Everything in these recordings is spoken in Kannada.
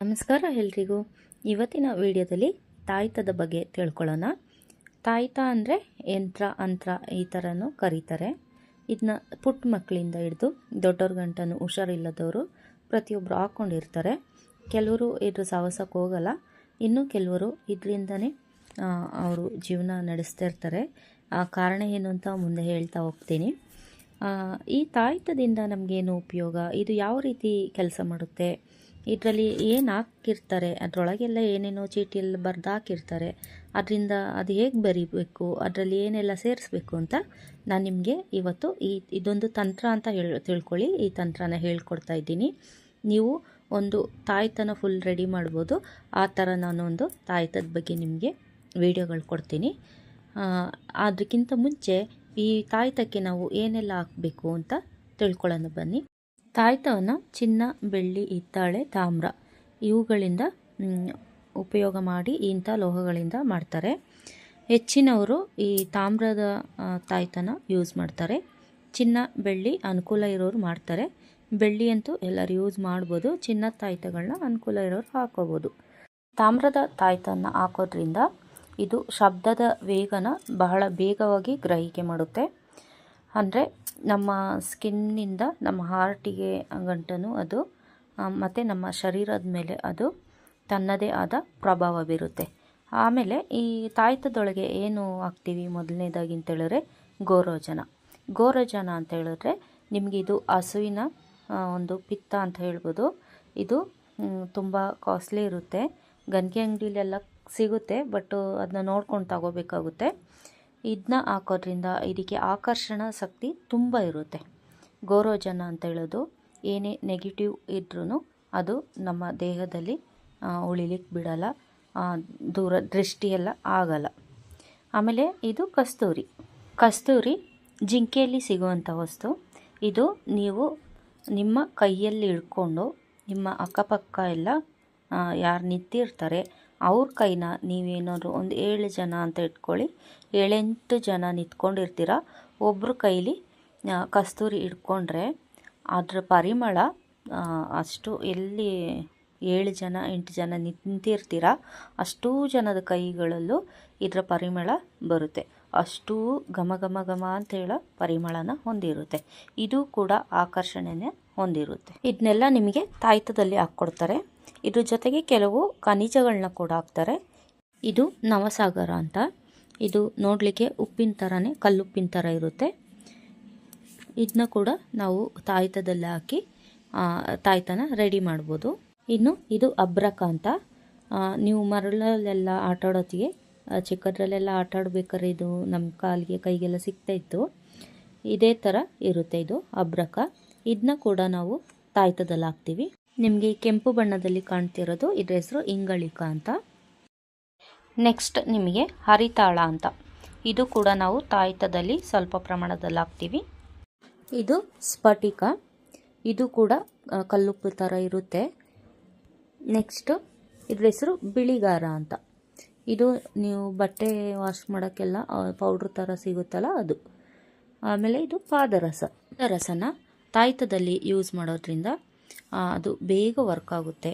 ನಮಸ್ಕಾರ ಎಲ್ರಿಗೂ. ಇವತ್ತಿನ ವಿಡಿಯೋದಲ್ಲಿ ತಾಯ್ತದ ಬಗ್ಗೆ ತಿಳ್ಕೊಳ್ಳೋಣ. ತಾಯ್ತ ಅಂದರೆ ಯಂತ್ರ ಅಂತ್ರ ಈ ಥರನೂ ಕರೀತಾರೆ. ಇದನ್ನ ಪುಟ್ಟ ಮಕ್ಕಳಿಂದ ಹಿಡಿದು ದೊಡ್ಡವ್ರ ಗಂಟನೂ ಹುಷಾರಿಲ್ಲದವರು ಪ್ರತಿಯೊಬ್ಬರು ಹಾಕ್ಕೊಂಡಿರ್ತಾರೆ. ಕೆಲವರು ಇದ್ರ ಸಹವಾಸಕ್ಕೆ ಹೋಗಲ್ಲ, ಇನ್ನು ಕೆಲವರು ಇದರಿಂದನೇ ಅವರು ಜೀವನ ನಡೆಸ್ತಾ ಇರ್ತಾರೆ. ಆ ಕಾರಣ ಏನು ಅಂತ ಮುಂದೆ ಹೇಳ್ತಾ ಹೋಗ್ತೀನಿ. ಈ ತಾಯ್ತದಿಂದ ನಮಗೇನು ಉಪಯೋಗ, ಇದು ಯಾವ ರೀತಿ ಕೆಲಸ ಮಾಡುತ್ತೆ, ಇದರಲ್ಲಿ ಏನು ಹಾಕಿರ್ತಾರೆ, ಅದರೊಳಗೆಲ್ಲ ಏನೇನೋ ಚೀಟಿಯಲ್ಲಿ ಬರೆದು ಹಾಕಿರ್ತಾರೆ, ಅದರಿಂದ ಅದು ಹೇಗೆ ಬರೀಬೇಕು, ಅದರಲ್ಲಿ ಏನೆಲ್ಲ ಸೇರಿಸ್ಬೇಕು ಅಂತ ನಾನು ನಿಮಗೆ ಇವತ್ತು ಇದೊಂದು ತಂತ್ರ ಅಂತ ತಿಳ್ಕೊಳ್ಳಿ. ಈ ತಂತ್ರನ ಹೇಳ್ಕೊಡ್ತಾ ಇದ್ದೀನಿ. ನೀವು ಒಂದು ತಾಯ್ತನ ಫುಲ್ ರೆಡಿ ಮಾಡ್ಬೋದು. ಆ ಥರ ನಾನೊಂದು ತಾಯ್ತದ ಬಗ್ಗೆ ನಿಮಗೆ ವಿಡಿಯೋಗಳು ಕೊಡ್ತೀನಿ. ಅದಕ್ಕಿಂತ ಮುಂಚೆ ಈ ತಾಯ್ತಕ್ಕೆ ನಾವು ಏನೆಲ್ಲ ಹಾಕಬೇಕು ಅಂತ ತಿಳ್ಕೊಳ್ಳೋಣ ಬನ್ನಿ. ತಾಯ್ತವನ್ನು ಚಿನ್ನ, ಬೆಳ್ಳಿ, ಹಿತ್ತಾಳೆ, ತಾಮ್ರ ಇವುಗಳಿಂದ ಉಪಯೋಗ ಮಾಡಿ ಇಂಥ ಲೋಹಗಳಿಂದ ಮಾಡ್ತಾರೆ. ಹೆಚ್ಚಿನವರು ಈ ತಾಮ್ರದ ತಾಯ್ತನ ಯೂಸ್ ಮಾಡ್ತಾರೆ. ಚಿನ್ನ, ಬೆಳ್ಳಿ ಅನುಕೂಲ ಇರೋರು ಮಾಡ್ತಾರೆ. ಬೆಳ್ಳಿ ಅಂತೂ ಎಲ್ಲರೂ ಯೂಸ್ ಮಾಡ್ಬೋದು. ಚಿನ್ನದ ತಾಯ್ತಗಳನ್ನ ಅನುಕೂಲ ಇರೋರು ಹಾಕೋಬೋದು. ತಾಮ್ರದ ತಾಯ್ತನ ಹಾಕೋದ್ರಿಂದ ಇದು ಶಬ್ದದ ವೇಗನ ಬಹಳ ಬೇಗವಾಗಿ ಗ್ರಹಿಕೆ ಮಾಡುತ್ತೆ. ಅಂದರೆ ನಮ್ಮ ಸ್ಕಿನ್ನಿಂದ ನಮ್ಮ ಹಾರ್ಟಿಗೆ ಗಂಟನು ಅದು ಮತ್ತು ನಮ್ಮ ಶರೀರದ ಮೇಲೆ ಅದು ತನ್ನದೇ ಆದ ಪ್ರಭಾವ ಬೀರುತ್ತೆ. ಆಮೇಲೆ ಈ ತಾಯ್ತದೊಳಗೆ ಏನು ಹಾಕ್ತೀವಿ ಮೊದಲನೇದಾಗಿ ಅಂತ ಹೇಳಿದ್ರೆ ಗೋರೋಜನ ಅಂತ ಹೇಳಿದ್ರೆ ನಿಮಗೆ ಇದು ಹಸುವಿನ ಒಂದು ಪಿತ್ತ ಅಂತ ಹೇಳ್ಬೋದು. ಇದು ತುಂಬ ಕಾಸ್ಟ್ಲಿ ಇರುತ್ತೆ. ಗಂಗೆ ಅಂಗಡಿಲೆಲ್ಲ ಸಿಗುತ್ತೆ, ಬಟ್ ಅದನ್ನ ನೋಡ್ಕೊಂಡು ತಗೋಬೇಕಾಗುತ್ತೆ. ಇದನ್ನ ಹಾಕೋದ್ರಿಂದ ಇದಕ್ಕೆ ಆಕರ್ಷಣ ಶಕ್ತಿ ತುಂಬ ಇರುತ್ತೆ. ಗೋರೋಜನ ಅಂತ ಹೇಳೋದು ಏನೇ ನೆಗೆಟಿವ್ ಇದ್ರೂ ಅದು ನಮ್ಮ ದೇಹದಲ್ಲಿ ಉಳಿಲಿಕ್ಕೆ ಬಿಡಲ್ಲ, ದೂರ ದೃಷ್ಟಿಯೆಲ್ಲ ಆಗಲ್ಲ. ಆಮೇಲೆ ಇದು ಕಸ್ತೂರಿ ಜಿಂಕೆಯಲ್ಲಿ ಸಿಗುವಂಥ ವಸ್ತು. ಇದು ನೀವು ನಿಮ್ಮ ಕೈಯಲ್ಲಿ ಹಿಡ್ಕೊಂಡು ನಿಮ್ಮ ಅಕ್ಕಪಕ್ಕ ಎಲ್ಲ ಯಾರು ನಿಂತಿರ್ತಾರೆ ಅವ್ರ ಕೈನ ನೀವೇನಾದ್ರು ಒಂದು 7 ಜನ ಅಂತ ಇಟ್ಕೊಳ್ಳಿ, 7-8 ಜನ ನಿಂತ್ಕೊಂಡಿರ್ತೀರ. ಒಬ್ಬರು ಕೈಲಿ ಕಸ್ತೂರಿ ಹಿಡ್ಕೊಂಡ್ರೆ ಅದರ ಪರಿಮಳ ಅಷ್ಟು ಎಲ್ಲಿ 7 ಜನ 8 ಜನ ನಿಂತಿರ್ತೀರ ಅಷ್ಟೂ ಜನದ ಕೈಗಳಲ್ಲೂ ಇದರ ಪರಿಮಳ ಬರುತ್ತೆ. ಅಷ್ಟೂ ಘಮ ಘಮ ಘಮ ಅಂತ ಹೇಳೋ ಪರಿಮಳನ ಹೊಂದಿರುತ್ತೆ. ಇದು ಕೂಡ ಆಕರ್ಷಣೆನೇ ಹೊಂದಿರುತ್ತೆ. ಇದನ್ನೆಲ್ಲ ನಿಮಗೆ ತಾಯ್ತದಲ್ಲಿ ಹಾಕ್ಕೊಡ್ತಾರೆ. ಇದ್ರ ಜೊತೆಗೆ ಕೆಲವು ಖನಿಜಗಳನ್ನ ಕೂಡ ಹಾಕ್ತಾರೆ. ಇದು ನವಸಾಗರ ಅಂತ. ಇದು ನೋಡಲಿಕ್ಕೆ ಉಪ್ಪಿನ ಥರನೇ, ಕಲ್ಲುಪ್ಪಿನ ಥರ ಇರುತ್ತೆ. ಇದನ್ನ ಕೂಡ ನಾವು ತಾಯ್ತದಲ್ಲಿ ಹಾಕಿ ತಾಯ್ತನ ರೆಡಿ ಮಾಡ್ಬೋದು. ಇನ್ನು ಇದು ಅಬ್ರಕ ಅಂತ. ನೀವು ಮರಳಲ್ಲೆಲ್ಲ ಆಟಾಡೋತ್ತಿಗೆ ಚಿಕ್ಕದ್ರಲ್ಲೆಲ್ಲ ಆಟಾಡ್ಬೇಕಾದ್ರೆ ಇದು ನಮ್ಮ ಕಾಲಿಗೆ ಕೈಗೆಲ್ಲ ಸಿಗ್ತಾಯಿತ್ತು. ಇದೇ ಥರ ಇರುತ್ತೆ ಇದು ಅಬ್ರಕ. ಇದನ್ನ ಕೂಡ ನಾವು ತಾಯ್ತದಲ್ಲಿ ಹಾಕ್ತೀವಿ. ನಿಮಗೆ ಕೆಂಪು ಬಣ್ಣದಲ್ಲಿ ಕಾಣ್ತಿರೋದು ಇದ್ರ ಹೆಸರು ಇಂಗಳಿಕ ಅಂತ. ನೆಕ್ಸ್ಟ್ ನಿಮಗೆ ಹರಿತಾಳ ಅಂತ. ಇದು ಕೂಡ ನಾವು ತಾಯ್ತದಲ್ಲಿ ಸ್ವಲ್ಪ ಪ್ರಮಾಣದಲ್ಲಿ ಹಾಕ್ತೀವಿ. ಇದು ಸ್ಫಟಿಕ. ಇದು ಕೂಡ ಕಲ್ಲುಪ್ಪು ಥರ ಇರುತ್ತೆ. ನೆಕ್ಸ್ಟ್ ಇದ್ರ ಹೆಸರು ಬಿಳಿಗಾರ ಅಂತ. ಇದು ನೀವು ಬಟ್ಟೆ ವಾಶ್ ಮಾಡೋಕ್ಕೆಲ್ಲ ಪೌಡ್ರ್ ಥರ ಸಿಗುತ್ತಲ್ಲ ಅದು. ಆಮೇಲೆ ಇದು ಪಾದರಸನ ತಾಯ್ತದಲ್ಲಿ ಯೂಸ್ ಮಾಡೋದ್ರಿಂದ ಅದು ಬೇಗ ವರ್ಕ್ ಆಗುತ್ತೆ.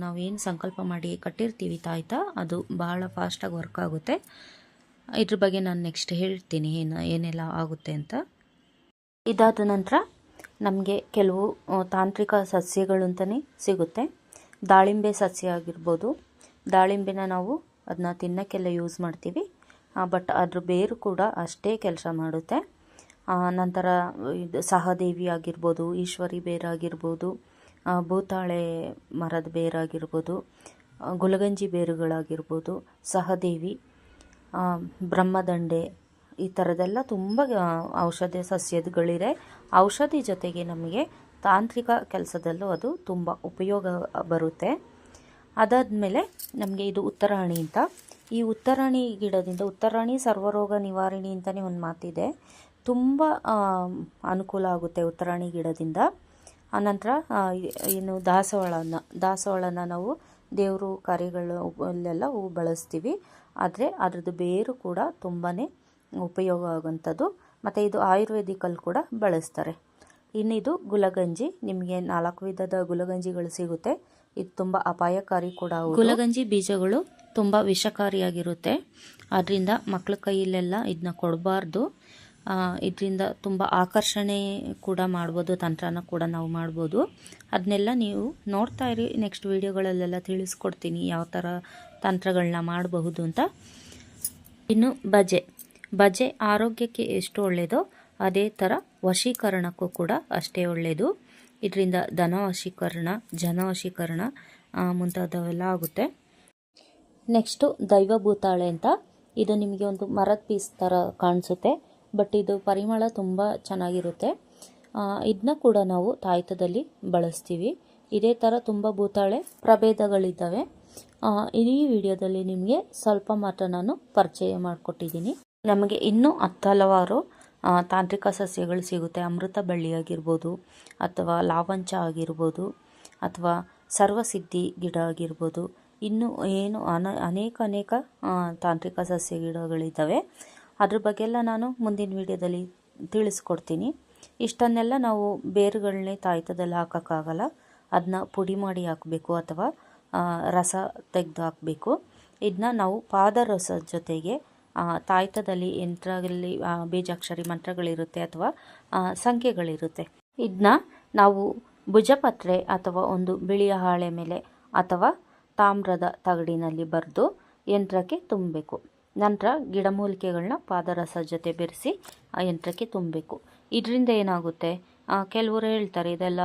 ನಾವೇನು ಸಂಕಲ್ಪ ಮಾಡಿ ಕಟ್ಟಿರ್ತೀವಿ ತಾಯ್ತ, ಅದು ಬಹಳ ಫಾಸ್ಟಾಗಿ ವರ್ಕ್ ಆಗುತ್ತೆ. ಇದ್ರ ಬಗ್ಗೆ ನಾನು ನೆಕ್ಸ್ಟ್ ಹೇಳ್ತೀನಿ ಏನೆಲ್ಲ ಆಗುತ್ತೆ ಅಂತ. ಇದಾದ ನಂತರ ನಮಗೆ ಕೆಲವು ತಾಂತ್ರಿಕ ಸಸ್ಯಗಳು ಅಂತಲೇ ಸಿಗುತ್ತೆ. ದಾಳಿಂಬೆ ಸಸ್ಯ ಆಗಿರ್ಬೋದು. ದಾಳಿಂಬೆನ ನಾವು ಅದನ್ನ ತಿನ್ನೋಕ್ಕೆಲ್ಲ ಯೂಸ್ ಮಾಡ್ತೀವಿ, ಬಟ್ ಅದ್ರ ಬೇರು ಕೂಡ ಅಷ್ಟೇ ಕೆಲಸ ಮಾಡುತ್ತೆ. ನಂತರ ಇದು ಸಹದೇವಿ ಆಗಿರ್ಬೋದು, ಈಶ್ವರಿ ಬೇರಾಗಿರ್ಬೋದು, ಭೂತಾಳೆ ಮರದ ಬೇರಾಗಿರ್ಬೋದು, ಗುಲಗಂಜಿ ಬೇರುಗಳಾಗಿರ್ಬೋದು, ಸಹದೇವಿ, ಬ್ರಹ್ಮದಂಡೆ, ಈ ಥರದ್ದೆಲ್ಲ ತುಂಬ ಔಷಧಿ ಸಸ್ಯಗಳಿದೆ. ಔಷಧಿ ಜೊತೆಗೆ ನಮಗೆ ತಾಂತ್ರಿಕ ಕೆಲಸದಲ್ಲೂ ಅದು ತುಂಬ ಉಪಯೋಗ ಬರುತ್ತೆ. ಅದಾದಮೇಲೆ ನಮಗೆ ಇದು ಉತ್ತರಾಣಿ ಅಂತ. ಈ ಉತ್ತರಾಣಿ ಗಿಡದಿಂದ, ಉತ್ತರಾಣಿ ಸರ್ವರೋಗ ನಿವಾರಣಿ ಅಂತಲೇ ಒಂದು ಮಾತಿದೆ. ತುಂಬ ಅನುಕೂಲ ಆಗುತ್ತೆ ಉತ್ತರಾಣಿ ಗಿಡದಿಂದ. ಆನಂತರ ಏನು ದಾಸವಾಳನ ನಾವು ದೇವರು ಕಾರ್ಯಗಳಲ್ಲೆಲ್ಲ ಬಳಸ್ತೀವಿ. ಆದರೆ ಅದರದ್ದು ಬೇರು ಕೂಡ ತುಂಬಾ ಉಪಯೋಗ ಆಗುವಂಥದ್ದು. ಮತ್ತು ಇದು ಆಯುರ್ವೇದಿಕಲ್ಲಿ ಕೂಡ ಬಳಸ್ತಾರೆ. ಇನ್ನಿದು ಗುಲಗಂಜಿ, ನಿಮಗೆ 4 ವಿಧದ ಗುಲಗಂಜಿಗಳು ಸಿಗುತ್ತೆ. ಇದು ತುಂಬ ಅಪಾಯಕಾರಿ ಕೂಡ. ಗುಲಗಂಜಿ ಬೀಜಗಳು ತುಂಬ ವಿಷಕಾರಿಯಾಗಿರುತ್ತೆ. ಅದರಿಂದ ಮಕ್ಕಳ ಕೈಯಲ್ಲೆಲ್ಲ ಇದನ್ನ ಕೊಡಬಾರ್ದು. ಇದರಿಂದ ತುಂಬ ಆಕರ್ಷಣೆ ಕೂಡ ಮಾಡ್ಬೋದು, ತಂತ್ರನ ಕೂಡ ನಾವು ಮಾಡ್ಬೋದು. ಅದನ್ನೆಲ್ಲ ನೀವು ನೋಡ್ತಾ ಇರಿ. ನೆಕ್ಸ್ಟ್ ವೀಡಿಯೋಗಳಲ್ಲೆಲ್ಲ ತಿಳಿಸ್ಕೊಡ್ತೀನಿ ಯಾವ ಥರ ತಂತ್ರಗಳನ್ನ ಮಾಡಬಹುದು ಅಂತ. ಇನ್ನು ಬಜೆ ಆರೋಗ್ಯಕ್ಕೆ ಎಷ್ಟು ಒಳ್ಳೆಯದೋ ಅದೇ ಥರ ವಶೀಕರಣಕ್ಕೂ ಕೂಡ ಅಷ್ಟೇ ಒಳ್ಳೆಯದು. ಇದರಿಂದ ಧನ ವಶೀಕರಣ, ಜನ ವಶೀಕರಣ ಮುಂತಾದವೆಲ್ಲ ಆಗುತ್ತೆ. ನೆಕ್ಸ್ಟು ದೈವಭೂತಾಳೆ ಅಂತ. ಇದು ನಿಮಗೆ ಒಂದು ಮರದ ಪೀಸ್ ಥರ ಕಾಣಿಸುತ್ತೆ, ಬಟ್ ಇದು ಪರಿಮಳ ತುಂಬ ಚೆನ್ನಾಗಿರುತ್ತೆ. ಇದನ್ನ ಕೂಡ ನಾವು ತಾಯ್ತದಲ್ಲಿ ಬಳಸ್ತೀವಿ. ಇದೇ ಥರ ತುಂಬ ಭೂತಾಳೆ ಪ್ರಭೇದಗಳಿದ್ದಾವೆ. ಈ ವಿಡಿಯೋದಲ್ಲಿ ನಿಮಗೆ ಸ್ವಲ್ಪ ಮಾತ್ರ ನಾನು ಪರಿಚಯ ಮಾಡಿಕೊಟ್ಟಿದ್ದೀನಿ. ನಮಗೆ ಇನ್ನೂ ಹಲವಾರು ತಾಂತ್ರಿಕ ಸಸ್ಯಗಳು ಸಿಗುತ್ತೆ. ಅಮೃತ ಬಳ್ಳಿ ಆಗಿರ್ಬೋದು, ಅಥವಾ ಲಾವಂಚ ಆಗಿರ್ಬೋದು, ಅಥವಾ ಸರ್ವಸಿದ್ಧಿ ಗಿಡ ಆಗಿರ್ಬೋದು. ಇನ್ನು ಏನು ಅನೇಕ ತಾಂತ್ರಿಕ ಸಸ್ಯ ಗಿಡಗಳಿದ್ದಾವೆ. ಅದ್ರ ಬಗ್ಗೆ ಎಲ್ಲ ನಾನು ಮುಂದಿನ ವಿಡಿಯೋದಲ್ಲಿ ತಿಳಿಸ್ಕೊಡ್ತೀನಿ. ಇಷ್ಟನ್ನೆಲ್ಲ ನಾವು ಬೇರುಗಳನ್ನೇ ತಾಯ್ತದಲ್ಲಿ ಹಾಕೋಕ್ಕಾಗಲ್ಲ. ಅದನ್ನ ಪುಡಿ ಮಾಡಿ ಹಾಕಬೇಕು ಅಥವಾ ರಸ ತೆಗೆದು ಹಾಕಬೇಕು. ಇದನ್ನ ನಾವು ಪಾದರಸದ ಜೊತೆಗೆ ತಾಯ್ತದಲ್ಲಿ ಯಂತ್ರದಲ್ಲಿ ಬೀಜಾಕ್ಷರಿ ಮಂತ್ರಗಳಿರುತ್ತೆ ಅಥವಾ ಸಂಖ್ಯೆಗಳಿರುತ್ತೆ. ಇದನ್ನ ನಾವು ಭುಜಪತ್ರೆ ಅಥವಾ ಒಂದು ಬಿಳಿಯ ಹಾಳೆ ಮೇಲೆ ಅಥವಾ ತಾಮ್ರದ ತಗಡಿನಲ್ಲಿ ಬರೆದು ಯಂತ್ರಕ್ಕೆ ತುಂಬಬೇಕು. ನಂತರ ಗಿಡಮೂಲಿಕೆಗಳನ್ನ ಪಾದರಸ ಜೊತೆ ಬೆರೆಸಿ ಆ ಯಂತ್ರಕ್ಕೆ ತುಂಬಬೇಕು. ಇದರಿಂದ ಏನಾಗುತ್ತೆ, ಕೆಲವರು ಹೇಳ್ತಾರೆ ಇದೆಲ್ಲ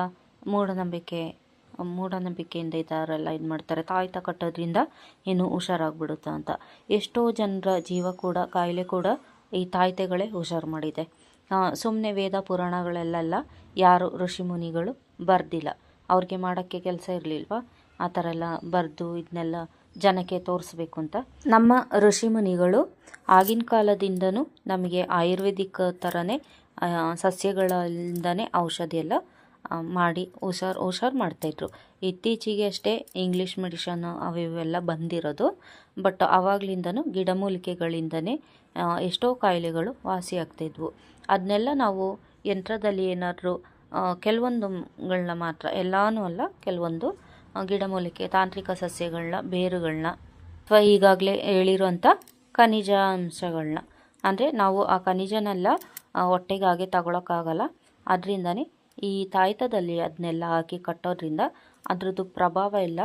ಮೂಢನಂಬಿಕೆಯಿಂದ ಇದ್ದಾರೆಲ್ಲ ಇದು ಮಾಡ್ತಾರೆ, ತಾಯ್ತ ಕಟ್ಟೋದ್ರಿಂದ ಏನು ಹುಷಾರಾಗ್ಬಿಡುತ್ತೆ ಅಂತ. ಎಷ್ಟೋ ಜನರ ಜೀವ ಕೂಡ, ಕಾಯಿಲೆ ಕೂಡ ಈ ತಾಯ್ತೆಗಳೇ ಹುಷಾರು ಮಾಡಿದೆ. ಸುಮ್ಮನೆ ವೇದ ಪುರಾಣಗಳೆಲ್ಲ ಯಾರು ಋಷಿಮುನಿಗಳು ಬರ್ದಿಲ್ಲ. ಅವ್ರಿಗೆ ಮಾಡೋಕ್ಕೆ ಕೆಲಸ ಇರಲಿಲ್ವಾ, ಆ ಥರ ಎಲ್ಲ ಬರೆದು ಇದನ್ನೆಲ್ಲ ಜನಕ್ಕೆ ತೋರಿಸ್ಬೇಕು ಅಂತ. ನಮ್ಮ ಋಷಿಮುನಿಗಳು ಆಗಿನ ಕಾಲದಿಂದನೂ ನಮಗೆ ಆಯುರ್ವೇದಿಕ್ ಥರನೇ ಸಸ್ಯಗಳಿಂದನೇ ಔಷಧಿ ಎಲ್ಲ ಮಾಡಿ ಹುಷಾರು ಮಾಡ್ತಾಯಿದ್ರು. ಇತ್ತೀಚೆಗೆ ಅಷ್ಟೇ ಇಂಗ್ಲೀಷ್ ಮೆಡಿಷನ್ ಅವೆಲ್ಲ ಬಂದಿರೋದು. ಬಟ್ ಆವಾಗಲಿಂದನೂ ಗಿಡಮೂಲಿಕೆಗಳಿಂದನೇ ಎಷ್ಟೋ ಕಾಯಿಲೆಗಳು ವಾಸಿಯಾಗ್ತಾಯಿದ್ವು. ಅದನ್ನೆಲ್ಲ ನಾವು ಯಂತ್ರದಲ್ಲಿ ಏನಾದರೂ ಕೆಲವೊಂದುಗಳನ್ನ ಮಾತ್ರ, ಎಲ್ಲನೂ ಅಲ್ಲ, ಕೆಲವೊಂದು ಗಿಡಮೂಲಿಕೆ ತಾಂತ್ರಿಕ ಸಸ್ಯಗಳನ್ನ, ಬೇರುಗಳನ್ನ, ಅಥವಾ ಈಗಾಗಲೇ ಹೇಳಿರುವಂಥ ಖನಿಜಾಂಶಗಳನ್ನ, ಅಂದರೆ ನಾವು ಆ ಖನಿಜನೆಲ್ಲ ಹೊಟ್ಟೆಗೆ ಹಾಗೆ ತಗೊಳಕ್ಕಾಗಲ್ಲ. ಅದರಿಂದನೇ ಈ ತಾಯ್ತದಲ್ಲಿ ಅದನ್ನೆಲ್ಲ ಹಾಕಿ ಕಟ್ಟೋದ್ರಿಂದ ಅದ್ರದ್ದು ಪ್ರಭಾವ ಎಲ್ಲ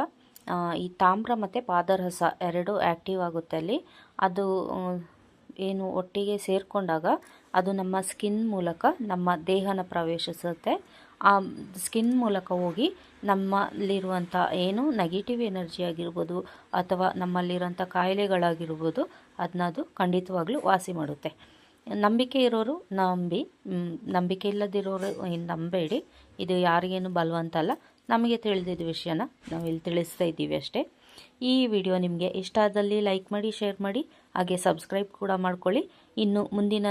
ಈ ತಾಮ್ರ ಮತ್ತು ಪಾದರಸ ಎರಡೂ ಆ್ಯಕ್ಟಿವ್ ಆಗುತ್ತೆ ಅಲ್ಲಿ. ಅದು ಏನು ಒಟ್ಟಿಗೆ ಸೇರಿಕೊಂಡಾಗ ಅದು ನಮ್ಮ ಸ್ಕಿನ್ ಮೂಲಕ ನಮ್ಮ ದೇಹನ ಪ್ರವೇಶಿಸುತ್ತೆ. ಆ ಸ್ಕಿನ್ ಮೂಲಕ ಹೋಗಿ ನಮ್ಮಲ್ಲಿರುವಂಥ ಏನು ನೆಗೆಟಿವ್ ಎನರ್ಜಿ ಆಗಿರ್ಬೋದು ಅಥವಾ ನಮ್ಮಲ್ಲಿರೋಂಥ ಕಾಯಿಲೆಗಳಾಗಿರ್ಬೋದು ಅದನ್ನದು ಖಂಡಿತವಾಗ್ಲೂ ವಾಸಿ ಮಾಡುತ್ತೆ. ನಂಬಿಕೆ ಇರೋರು ನಂಬಿ, ನಂಬಿಕೆ ಇಲ್ಲದಿರೋರು ನಂಬೇಡಿ. ಇದು ಯಾರಿಗೇನು ಬಲವಂತ ಅಲ್ಲ, ನಮಗೆ ತಿಳಿದಿದ್ದ ವಿಷಯನ ನಾವಿಲ್ಲಿ ತಿಳಿಸ್ತಾ ಇದ್ದೀವಿ ಅಷ್ಟೇ. ಈ ವಿಡಿಯೋ ನಿಮಗೆ ಇಷ್ಟ ಆದಲ್ಲಿ ಲೈಕ್ ಮಾಡಿ, ಶೇರ್ ಮಾಡಿ, ಹಾಗೆ ಸಬ್ಸ್ಕ್ರೈಬ್ ಕೂಡ ಮಾಡ್ಕೊಳ್ಳಿ. ಇನ್ನು ಮುಂದಿನ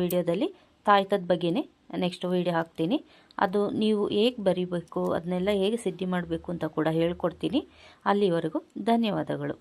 ವಿಡಿಯೋದಲ್ಲಿ ತಾಯ್ತದ ಬಗ್ಗೆನೇ ನೆಕ್ಸ್ಟ್ ವಿಡಿಯೋ ಹಾಕ್ತೀನಿ. ಅದು ನೀವು ಹೇಗೆ ಬರಿಬೇಕು, ಅದನ್ನೆಲ್ಲ ಹೇಗೆ ಸಿದ್ಧಿ ಮಾಡಬೇಕು ಅಂತ ಕೂಡ ಹೇಳ್ಕೊಡ್ತೀನಿ. ಅಲ್ಲಿವರೆಗೂ ಧನ್ಯವಾದಗಳು.